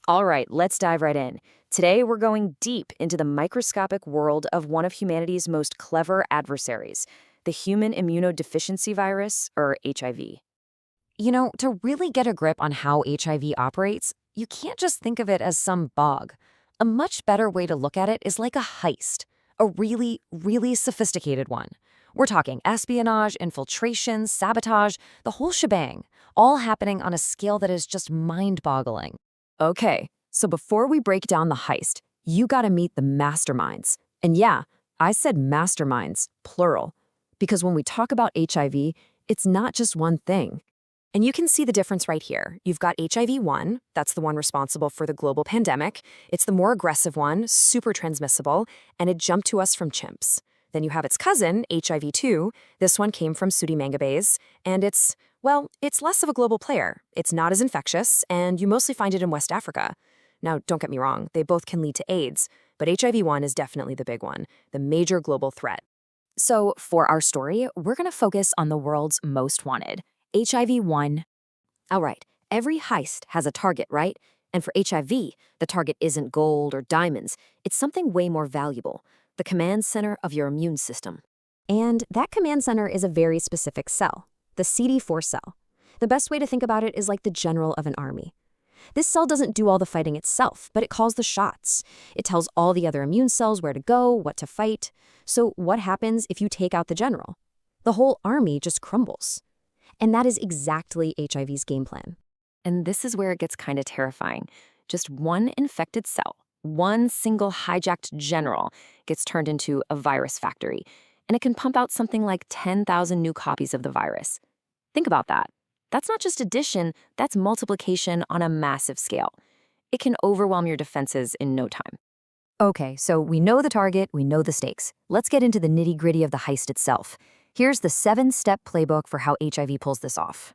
All right, let's dive right in. Today, we're going deep into the microscopic world of one of humanity's most clever adversaries, the Human Immunodeficiency Virus, or HIV. To really get a grip on how HIV operates, you can't just think of it as some bug. A much better way to look at it is like a heist, a really, really sophisticated one. We're talking espionage, infiltration, sabotage, the whole shebang, all happening on a scale that is just mind-boggling. Okay, so before we break down the heist, you gotta meet the masterminds. And yeah, I said masterminds, plural, because when we talk about HIV, it's not just one thing. And you can see the difference right here. You've got HIV-1, that's the one responsible for the global pandemic. It's the more aggressive one, super transmissible, and it jumped to us from chimps. Then you have its cousin, HIV-2. This one came from Sudimangabes, and it's less of a global player. It's not as infectious, and you mostly find it in West Africa. Now, don't get me wrong, they both can lead to AIDS, but HIV-1 is definitely the big one, the major global threat. So, for our story, we're going to focus on the world's most wanted, HIV-1. All right, every heist has a target, right? And for HIV, the target isn't gold or diamonds. It's something way more valuable, the command center of your immune system. And that command center is a very specific cell, the CD4 cell. The best way to think about it is like the general of an army. This cell doesn't do all the fighting itself, but it calls the shots. It tells all the other immune cells where to go, what to fight. So what happens if you take out the general? The whole army just crumbles. And that is exactly HIV's game plan. And this is where it gets kind of terrifying. Just one infected cell, one single hijacked general, gets turned into a virus factory, and it can pump out something like 10,000 new copies of the virus. Think about that. That's not just addition, that's multiplication on a massive scale. It can overwhelm your defenses in no time. Okay, so we know the target, we know the stakes. Let's get into the nitty-gritty of the heist itself. Here's the 7-step playbook for how HIV pulls this off.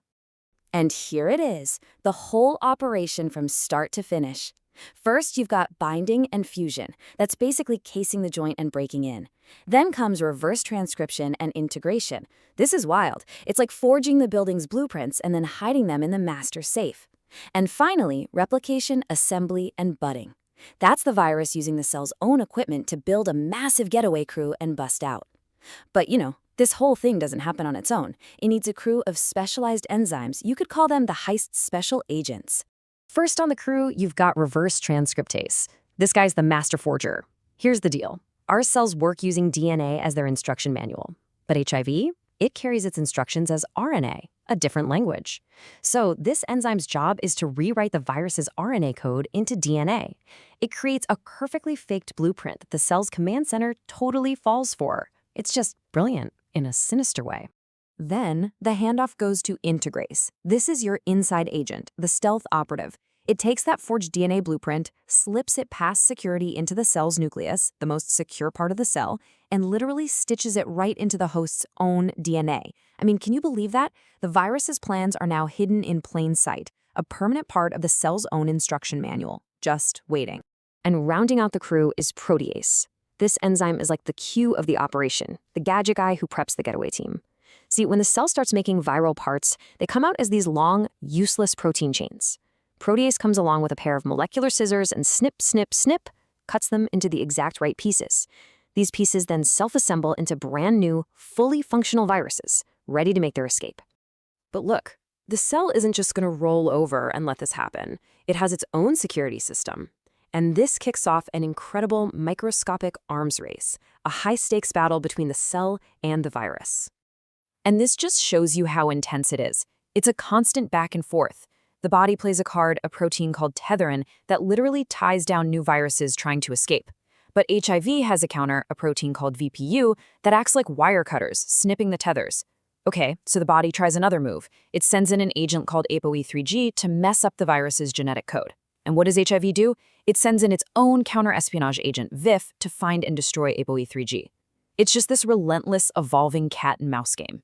And here it is, the whole operation from start to finish. First, you've got binding and fusion. That's basically casing the joint and breaking in. Then comes reverse transcription and integration. This is wild. It's like forging the building's blueprints and then hiding them in the master safe. And finally, replication, assembly, and budding. That's the virus using the cell's own equipment to build a massive getaway crew and bust out. But this whole thing doesn't happen on its own. It needs a crew of specialized enzymes. You could call them the heist's special agents. First on the crew, you've got reverse transcriptase. This guy's the master forger. Here's the deal. Our cells work using DNA as their instruction manual. But HIV, it carries its instructions as RNA, a different language. So this enzyme's job is to rewrite the virus's RNA code into DNA. It creates a perfectly faked blueprint that the cell's command center totally falls for. It's just brilliant in a sinister way. Then, the handoff goes to integrase. This is your inside agent, the stealth operative. It takes that forged DNA blueprint, slips it past security into the cell's nucleus, the most secure part of the cell, and literally stitches it right into the host's own DNA. I mean, can you believe that? The virus's plans are now hidden in plain sight, a permanent part of the cell's own instruction manual, just waiting. And rounding out the crew is protease. This enzyme is like the Q of the operation, the gadget guy who preps the getaway team. See, when the cell starts making viral parts, they come out as these long, useless protein chains. Protease comes along with a pair of molecular scissors and snip, snip, snip, cuts them into the exact right pieces. These pieces then self-assemble into brand new, fully functional viruses, ready to make their escape. But look, the cell isn't just going to roll over and let this happen. It has its own security system. And this kicks off an incredible microscopic arms race, a high-stakes battle between the cell and the virus. And this just shows you how intense it is. It's a constant back and forth. The body plays a card, a protein called tetherin, that literally ties down new viruses trying to escape. But HIV has a counter, a protein called VPU, that acts like wire cutters, snipping the tethers. Okay, so the body tries another move. It sends in an agent called ApoE3G to mess up the virus's genetic code. And what does HIV do? It sends in its own counter-espionage agent, VIF, to find and destroy ApoE3G. It's just this relentless, evolving cat and mouse game.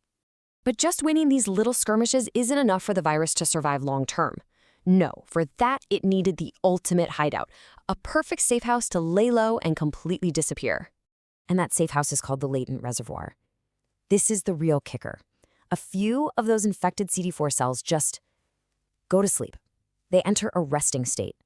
But just winning these little skirmishes isn't enough for the virus to survive long-term. No, for that it needed the ultimate hideout, a perfect safe house to lay low and completely disappear. And that safe house is called the latent reservoir. This is the real kicker. A few of those infected CD4 cells just go to sleep. They enter a resting state.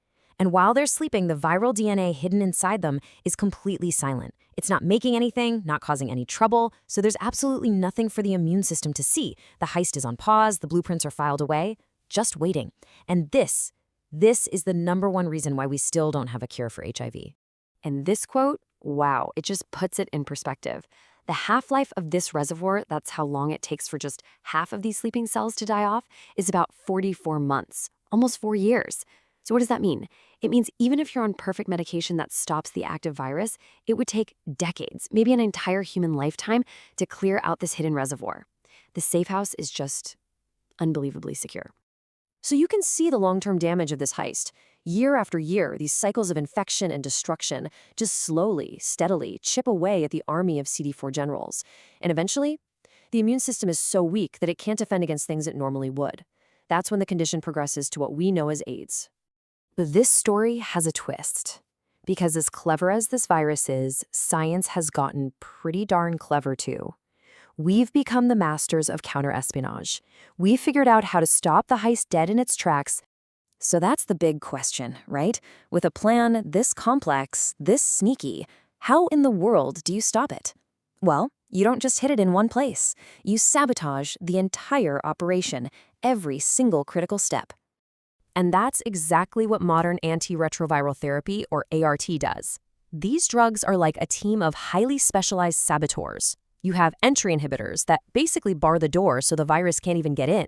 And while they're sleeping, the viral DNA hidden inside them is completely silent. It's not making anything, not causing any trouble, so there's absolutely nothing for the immune system to see. The heist is on pause, the blueprints are filed away, just waiting. And this is the #1 reason why we still don't have a cure for HIV. And this quote, wow, it just puts it in perspective. The half-life of this reservoir, that's how long it takes for just half of these sleeping cells to die off, is about 44 months, almost 4 years. So what does that mean? It means even if you're on perfect medication that stops the active virus, it would take decades, maybe an entire human lifetime, to clear out this hidden reservoir. The safe house is just unbelievably secure. So you can see the long-term damage of this heist. Year after year, these cycles of infection and destruction just slowly, steadily chip away at the army of CD4 generals. And eventually, the immune system is so weak that it can't defend against things it normally would. That's when the condition progresses to what we know as AIDS. But this story has a twist. Because as clever as this virus is, science has gotten pretty darn clever too. We've become the masters of counterespionage. We've figured out how to stop the heist dead in its tracks. So that's the big question, right? With a plan this complex, this sneaky, how in the world do you stop it? Well, you don't just hit it in one place. You sabotage the entire operation, every single critical step. And that's exactly what modern antiretroviral therapy, or ART, does. These drugs are like a team of highly specialized saboteurs. You have entry inhibitors that basically bar the door so the virus can't even get in.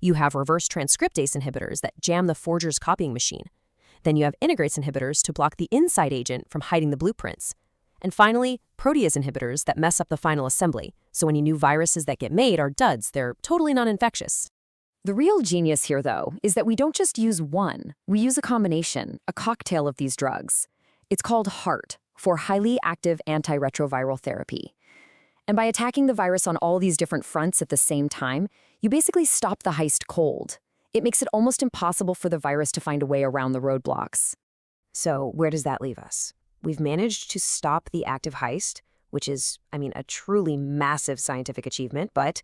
You have reverse transcriptase inhibitors that jam the forger's copying machine. Then you have integrase inhibitors to block the inside agent from hiding the blueprints. And finally, protease inhibitors that mess up the final assembly, so any new viruses that get made are duds, they're totally non-infectious. The real genius here, though, is that we don't just use one. We use a combination, a cocktail of these drugs. It's called HAART, for highly active antiretroviral therapy. And by attacking the virus on all these different fronts at the same time, you basically stop the heist cold. It makes it almost impossible for the virus to find a way around the roadblocks. So where does that leave us? We've managed to stop the active heist, which is, a truly massive scientific achievement, but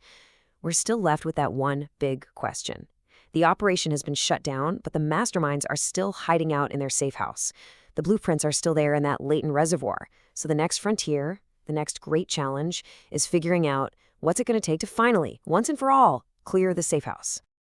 we're still left with that one big question. The operation has been shut down, but the masterminds are still hiding out in their safe house. The blueprints are still there in that latent reservoir. So the next frontier, the next great challenge, is figuring out what's it going to take to finally, once and for all, clear the safe house.